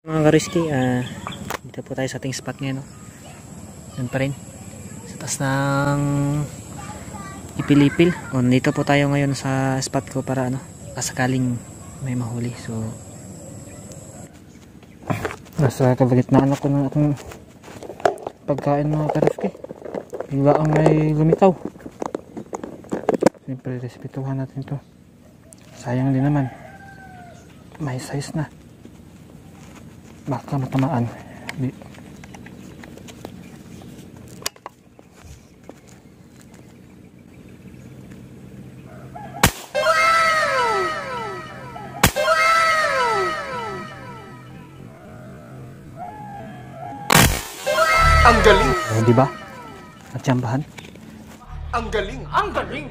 Mga ka-risky, dito po tayo sa ating spot ngayon, no? Yan pa rin sa taas ng Ipilipil. Dito po tayo ngayon sa spot ko para sakaling may mahuli. So nasa kalagitnaan ako ng ating pagkain, mga ka-risky. Bigla ang may lumitaw. Siyempre respetuhan natin to, sayang din naman, may size na, baka matamaan. Ang galing! Diba? Natsambahan? Ang galing! Ang galing!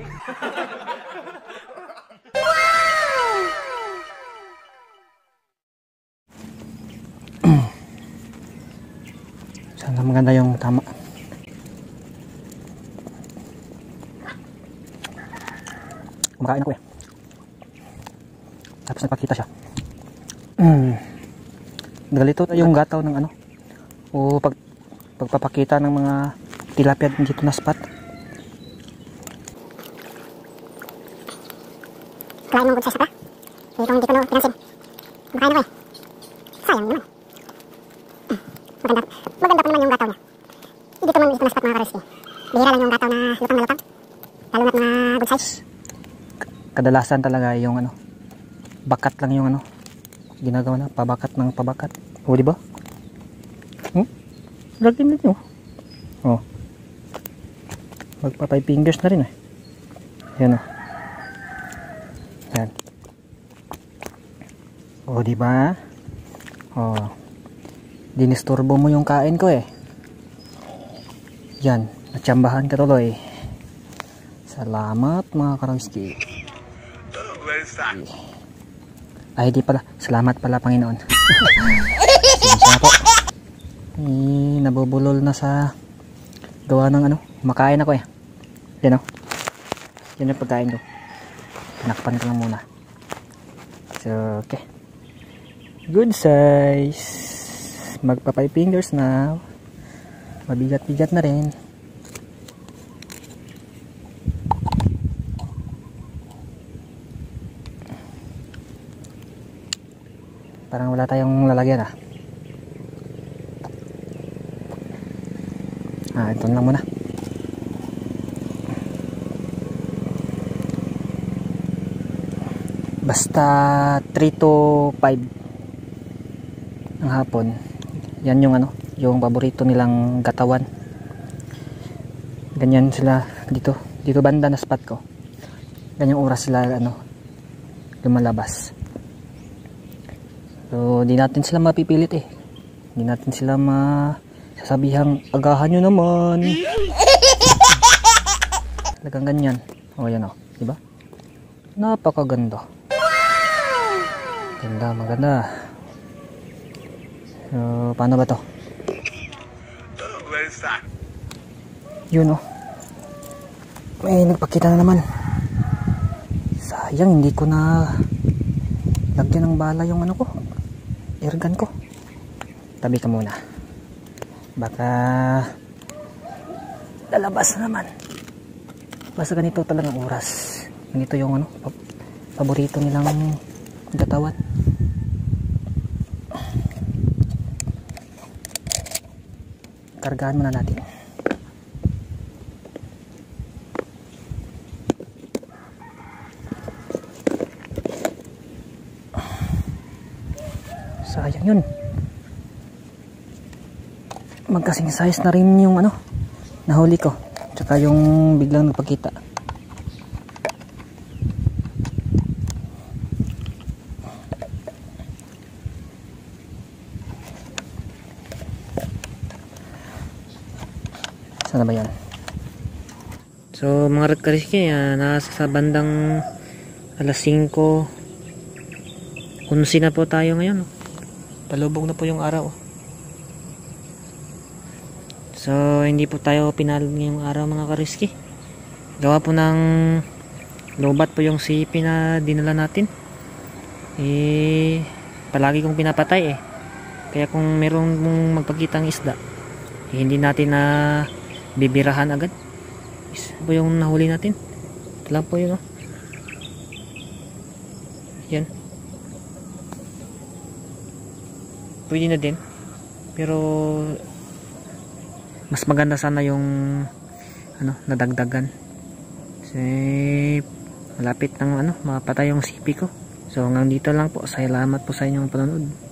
Sana maganda yung tama. Kumakain ako tapos nagpakita siya. Galito yung gataw ng o pagpapakita ng mga tilapia dito na spot. Kalahin mong good size pa? Hindi ko pinansin. Makain ako sayang naman. Maganda pa naman yung gataw niya. Dito na spot, mga ka-risky. Bihira lang yung gataw na lutang. Lalo na't mga good size. Kadalasan talaga yung bakat lang yung ginagawa na, pabakat ng pabakat. O diba? Lagi na nyo. Magpa 5 fingers na rin Yan Yan. O diba? Dinisturbo mo yung kain ko Yan, natsambahan ka tuloy. Salamat, mga ka-risky. Ay di pala, salamat pala, Panginoon. Sige po. Nabubulol na sa gawa ng makain ako Yan yan yung pagkain ko. Pinakpan ko lang muna. So okay, good size. Magpa 5 fingers na. Mabigat-bigat na rin. Parang wala tayong lalagyan ito lang muna. Basta 3 to 5 ng hapon. Yan yung yung paborito nilang gatawan. Ganyan sila dito banda na spot ko. Ganyang oras sila lumalabas. So di natin sila mapipilit Di natin sila sasabihang agahan nyo naman. Talagang ganyan. Yan diba? Napakaganda. Maganda. So paano ba to? Yun may nagpakita na naman. Sayang hindi ko na lagyan ng bala yung ko, airgun ko. Tabi ka muna, baka lalabas na naman. Basta ganito talagang oras. Ganito yung paborito nilang gatawat. Kargahan muna natin. Sayang yun. Magkasing size na rin yung nahuli ko, tsaka yung biglang nagpakita. Sana ba yan? So mga ka-risky, nasa sa bandang alas 5:11 na po tayo ngayon. Palubog na po yung araw. So hindi po tayo pinalad ngayong araw, mga ka-risky. Gawa po ng lobat po yung sipi na dinala natin. Palagi kong pinapatay Kaya kung merong magpakitang isda, hindi natin na bibirahan agad. Isa po yung nahuli natin. Ito lang po yun, oh. Yan. Pwede na din. Pero mas maganda sana yung nadagdagan. Kasi malapit ng mapatay yung sipi ko. So hanggang dito lang po. Salamat po sa inyong panonood.